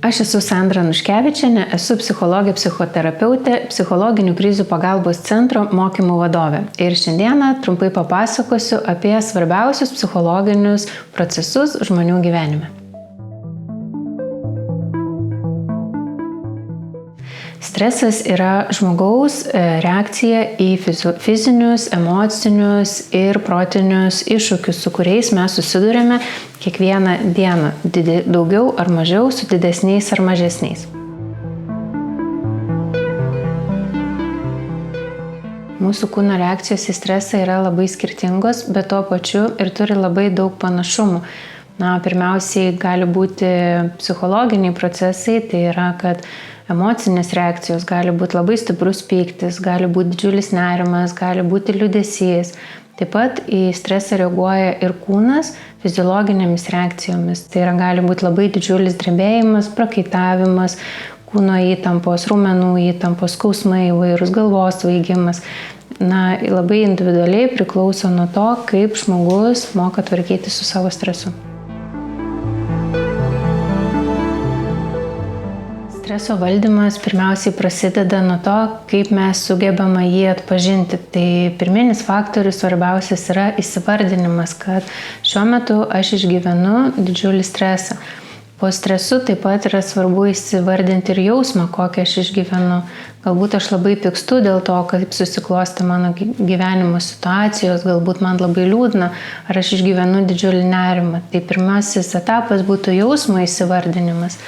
Aš esu Sandra Nuškevičienė, esu psichologė, psichoterapeutė, psichologinių krizių pagalbos centro mokymų vadovė. Ir šiandieną trumpai papasakosiu apie svarbiausius psichologinius procesus žmonių gyvenime. Stresas yra žmogaus reakcija į fizinius, emocinius ir protinius iššūkius, su kuriais mes susidurėme kiekvieną dieną, daugiau ar mažiau, su didesniais ar mažesniais. Mūsų kūno reakcijos į stresą yra labai skirtingos, bet tuo pačiu ir turi labai daug panašumų. Pirmiausiai gali būti psichologiniai procesai, tai yra, kad emocinės reakcijos gali būti labai stiprus pyktis, gali būti didžiulis nerimas, gali būti liūdesys. Taip pat į stresą reaguoja ir kūnas fiziologinėmis reakcijomis. Tai yra, gali būti labai didžiulis drebėjimas, prakaitavimas, kūno įtampos, raumenų įtampos, skausmai, įvairūs galvos svaigimas. Labai individualiai priklauso nuo to, kaip žmogus moka tvarkyti su savo stresu. Streso valdymas pirmiausiai prasideda nuo to, kaip mes sugebame jį atpažinti. Tai pirminis faktorius svarbiausias yra įsivardinimas, kad šiuo metu aš išgyvenu didžiulį stresą. Po stresu taip pat yra svarbu įsivardinti ir jausmą, kokį aš išgyvenu. Galbūt aš labai pykstu dėl to, kaip susiklosti mano gyvenimo situacijos, galbūt man labai liūdna, ar aš išgyvenu didžiulį nerimą. Tai pirmasis etapas būtų jausmo įsivardinimas.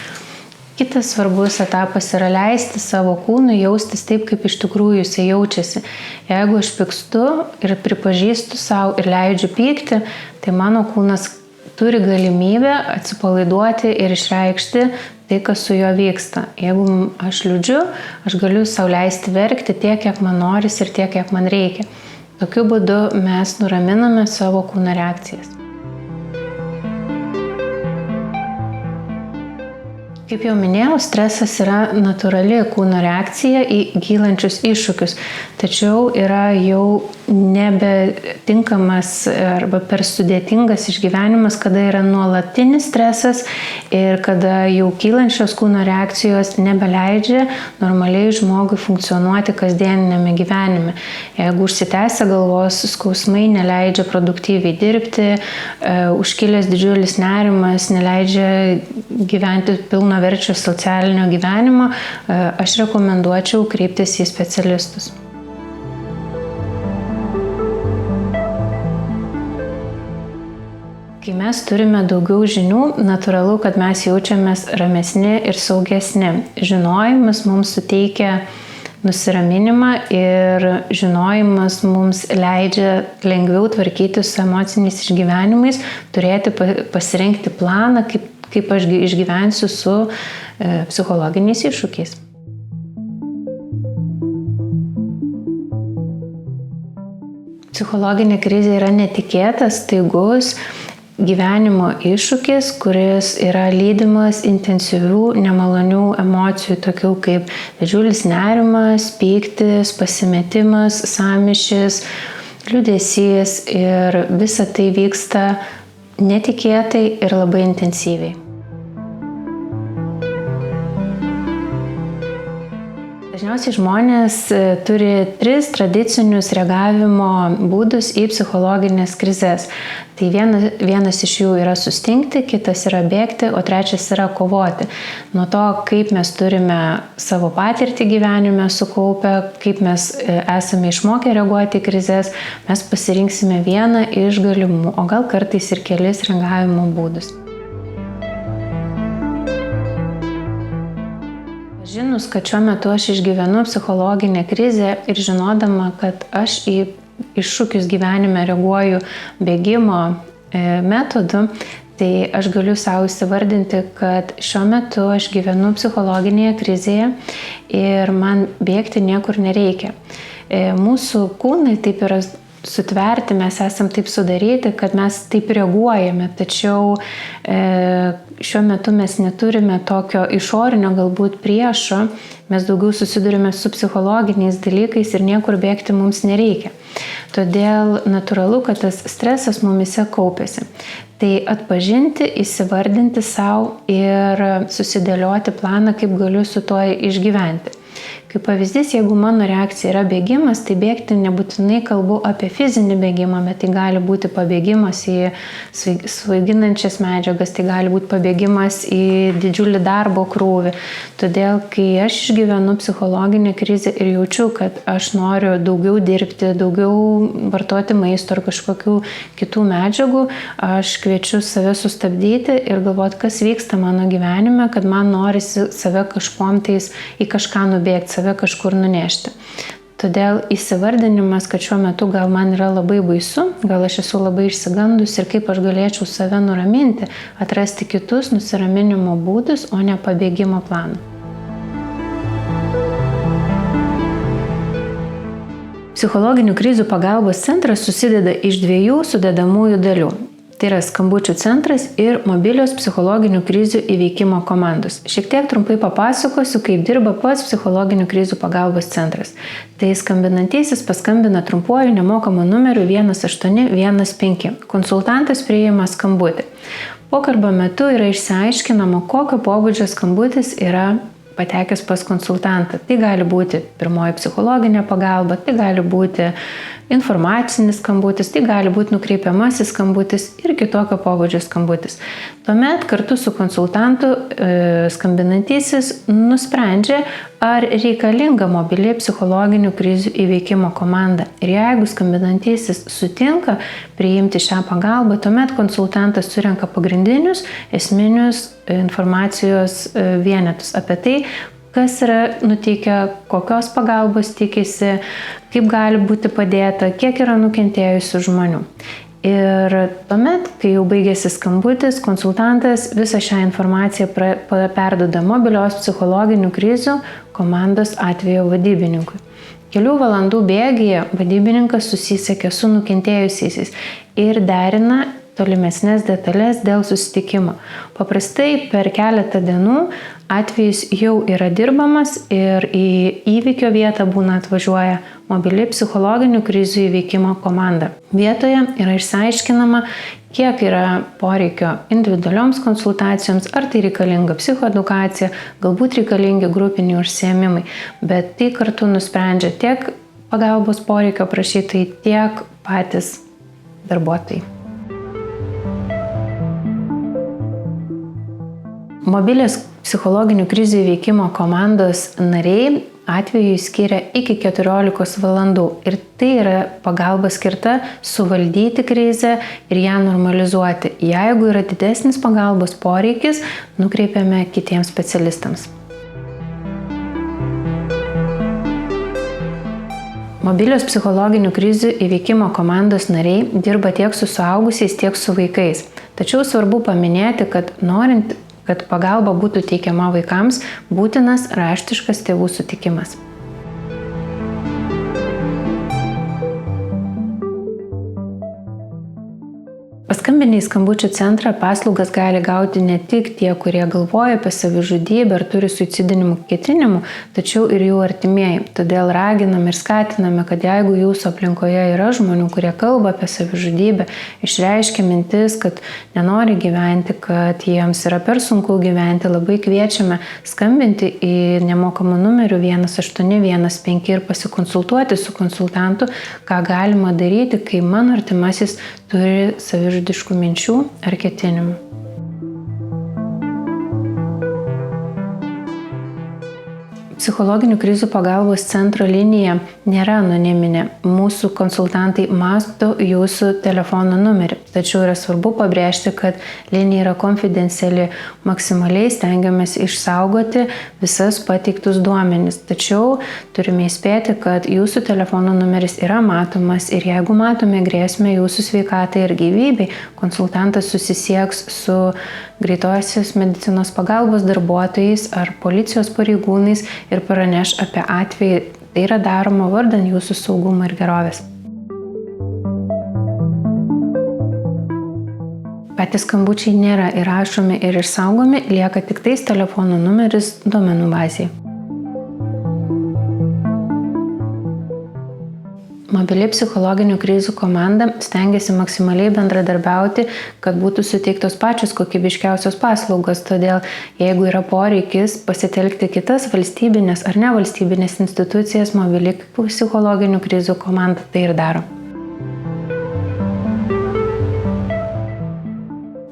Kitas svarbus etapas yra leisti savo kūnui jaustis taip, kaip iš tikrųjų jisai jaučiasi. Jeigu aš pykstu ir pripažįstu savo ir leidžiu pykti, tai mano kūnas turi galimybę atsipalaiduoti ir išreikšti tai, kas su juo vyksta. Jeigu aš liūdžiu, aš galiu sau leisti verkti tiek, kiek man norisi ir tiek, kiek man reikia. Tokiu būdu mes nuraminame savo kūno reakcijas. Kaip jau minėjau, stresas yra natūrali kūno reakcija į kylančius iššūkius, tačiau yra jau nebetinkamas arba per sudėtingas išgyvenimas, kada yra nuolatinis stresas ir kada jau kylančios kūno reakcijos nebeleidžia normaliai žmogui funkcionuoti kasdieninėme gyvenime. Jeigu užsitęsia galvos skausmai, neleidžia produktyviai dirbti, užkilęs didžiulis nerimas, neleidžia gyventi pilnaverčio socialinio gyvenimo, aš rekomenduočiau kreiptis į specialistus. Kai mes turime daugiau žinių, natūralu, kad mes jaučiamės ramesni ir saugesni. Žinojimas mums suteikia nusiraminimą ir žinojimas mums leidžia lengviau tvarkyti su emociniais išgyvenimais, turėti pasirinkti planą, kaip aš išgyvensiu su psichologiniais iššūkiais. Psichologinė krizė yra netikėtas, staigus gyvenimo iššūkis, kuris yra lydimas intensyvių, nemalonių emocijų, tokių kaip didžiulis nerimas, pyktis, pasimetimas, sąmyšis, liūdesys, ir visa tai vyksta netikėtai ir labai intensyviai. Dažniausiai žmonės turi 3 tradicinius reagavimo būdus į psichologinės krizes. Tai vienas iš jų yra sustingti, kitas yra bėgti, o trečias yra kovoti. Nuo to, kaip mes turime savo patirtį gyvenime sukaupę, kaip mes esame išmokę reaguoti į krizes, mes pasirinksime vieną iš galimų, o gal kartais ir kelis reagavimo būdus. Žinus, kad šiuo metu aš išgyvenu psichologinę krizę ir žinodama, kad aš į iššūkius gyvenime reaguoju bėgimo metodu, tai aš galiu savo įsivardinti, kad šiuo metu aš gyvenu psichologinėje krizėje ir man bėgti niekur nereikia. Mūsų kūnai taip yra sutverti, mes esam taip sudaryti, kad mes taip reaguojame, tačiau šiuo metu mes neturime tokio išorinio galbūt priešo, mes daugiau susidurime su psichologiniais dalykais ir niekur bėgti mums nereikia. Todėl natūralu, kad tas stresas mumise kaupiasi. Tai atpažinti, įsivardinti savo ir susidėlioti planą, kaip galiu su tuo išgyventi. Kaip pavyzdys, jeigu mano reakcija yra bėgimas, tai bėgti nebūtinai kalbu apie fizinį bėgimą, bet tai gali būti pabėgimas į svaiginančias medžiagas, tai gali būti pabėgimas į didžiulį darbo krūvį. Todėl, kai aš išgyvenu psichologinę krizę ir jaučiu, kad aš noriu daugiau dirbti, daugiau vartoti maisto ar kažkokių kitų medžiagų, aš kviečiu save sustabdyti ir galvoti, kas vyksta mano gyvenime, kad man norisi save kažkuom tais į kažką nubėgti, save kažkur nunešti. Todėl įsivardinimas, kad šiuo metu gal man yra labai baisu, gal aš esu labai išsigandus ir kaip aš galėčiau save nuraminti, atrasti kitus nusiraminimo būdus, o ne pabėgimo planą. Psichologinių krizių pagalbos centras susideda iš 2 sudedamųjų dalių. Tai yra skambučių centras ir mobilios psichologinių krizių įveikimo komandos. Šiek tiek trumpai papasakosiu, kaip dirba pats psichologinių krizių pagalbos centras. Tai skambinantysis paskambina trumpuoju nemokamu numeriu 1815. Konsultantas priima skambutį. Pokalbio metu yra išsiaiškinama, kokio pobūdžio skambutis yra patekęs pas konsultantą. Tai gali būti pirmoji psichologinė pagalba, tai gali būti informacinis skambutis, tai gali būti nukreipiamasis skambutis ir kitokio pobūdžio skambutis. Tuomet kartu su konsultantu skambinantysis nusprendžia, ar reikalinga mobili psichologinių krizių įveikimo komanda. Ir jeigu skambinantysis sutinka priimti šią pagalbą, tuomet konsultantas surenka pagrindinius esminius informacijos vienetus apie tai, kas yra nutikę, kokios pagalbos tikisi, kaip gali būti padėta, kiek yra nukentėjusių žmonių. Ir tuomet, kai jau baigėsi skambutis, konsultantas visą šią informaciją perduoda mobilios psichologinių krizių komandos atvejo vadybininkui. Kelių valandų bėgyje vadybininkas susisiekia su nukentėjusiais ir derina tolimesnės detalės dėl susitikimo. Paprastai per keletą dienų atvejis jau yra dirbamas ir į įvykio vietą atvažiuoja mobili psichologinių krizių įveikimo komanda. Vietoje yra išsiaiškinama, kiek yra poreikio individualioms konsultacijoms, ar tai reikalinga psichoedukacija, galbūt reikalingi grupiniai užsiėmimai, bet tai kartu nusprendžia tiek pagalbos poreikio prašytojai, tiek patys darbuotojai. Mobilės psichologinių krizių įveikimo komandos nariai atvejui skiria iki 14 valandų ir tai yra pagalba skirta suvaldyti krizę ir ją normalizuoti. Jeigu yra didesnis pagalbos poreikis, nukreipiame kitiems specialistams. Mobilios psichologinių krizių įveikimo komandos nariai dirba tiek su suaugusiais, tiek su vaikais. Tačiau svarbu paminėti, kad norint kad pagalba būtų teikiama vaikams, būtinas raštiškas tėvų sutikimas. Paskambinę į skambučių centrą paslaugas gali gauti ne tik tie, kurie galvoja apie savižudybę ar turi suicidinių ketinimų, tačiau ir jų artimieji. Todėl raginame ir skatiname, kad jeigu jūsų aplinkoje yra žmonių, kurie kalba apie savižudybę, išreiškia mintis, kad nenori gyventi, kad jiems yra per sunku gyventi, labai kviečiame skambinti į nemokamą numerių 1815 ir pasikonsultuoti su konsultantu, ką galima daryti, kai mano artimasis turi savižudiškų minčių ar ketinimų. Psichologinių krizių pagalbos centro linija nėra anoniminė. Mūsų konsultantai mato jūsų telefono numerį. Tačiau yra svarbu pabrėžti, kad linija yra konfidenciali. Maksimaliai stengiamės išsaugoti visas pateiktus duomenis. Tačiau turime įspėti, kad jūsų telefono numeris yra matomas ir jeigu matome grėsmę jūsų sveikatai ir gyvybei, konsultantas susisieks su greitosios medicinos pagalbos darbuotojais ar policijos pareigūnais ir praneš apie atvejį. Tai yra daroma vardan jūsų saugumo ir gerovės. Patys skambučiai nėra įrašomi ir išsaugomi, lieka tik tais telefono numeris duomenų bazėje. Mobili psichologinių krizių komanda stengiasi maksimaliai bendradarbiauti, kad būtų suteiktos pačios kokybiškiausios paslaugos. Todėl, jeigu yra poreikis pasitelkti kitas valstybinės ar nevalstybinės institucijas, mobili psichologinių krizių komanda tai ir daro.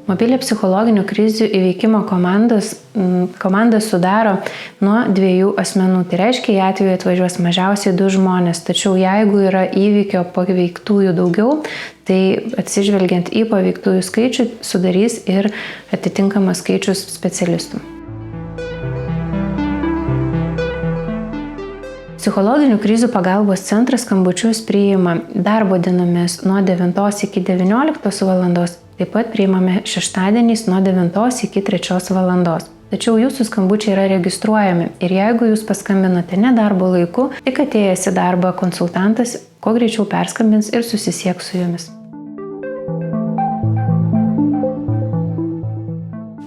Mobilią psichologinių krizių įveikimo komandą sudaro nuo 2 asmenų. Tai reiškia, į atveju atvažiuos mažiausiai 2 žmonės. Tačiau jeigu yra įvykio paveiktųjų daugiau, tai atsižvelgiant į paveiktųjų skaičių sudarys ir atitinkamas skaičius specialistų. Psichologinių krizių pagalbos centras skambučius priima darbo dienomis nuo 9 iki 19 valandos. Taip pat priimame šeštadieniais nuo 9 iki 3 valandos. Tačiau jūsų skambučiai yra registruojami ir jeigu jūs paskambinote ne darbo laiku, tik atėjęs į darbą konsultantas kuo greičiau perskambins ir susisieks su jumis.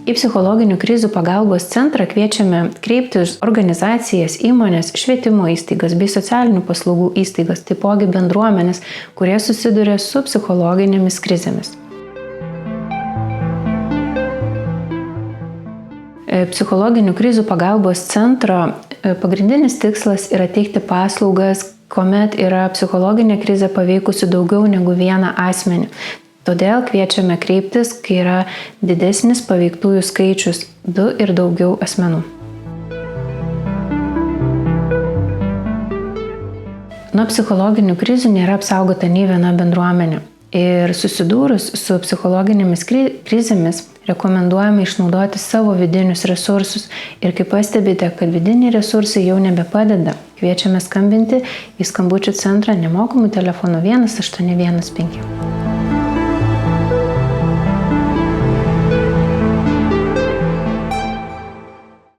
Į psichologinių krizių pagalbos centrą kviečiame kreiptis organizacijas, įmonės, švietimo įstaigas bei socialinių paslaugų įstaigas, taipogi bendruomenės, kurie susiduria su psichologinėmis krizėmis. Psichologinių krizių pagalbos centro pagrindinis tikslas yra teikti paslaugas, kuomet yra psichologinė krizė paveikusi daugiau negu vieną asmenį. Todėl kviečiame kreiptis, kai yra didesnis paveiktųjų skaičius 2 ir daugiau asmenų. Nuo psichologinių krizių nėra apsaugota nei viena bendruomenė. Ir susidūrus su psichologinėmis krizėmis rekomenduojame išnaudoti savo vidinius resursus. Ir kai pastebite, kad vidiniai resursai jau nebepadeda, kviečiame skambinti į skambučių centrą nemokamų telefonu 1815.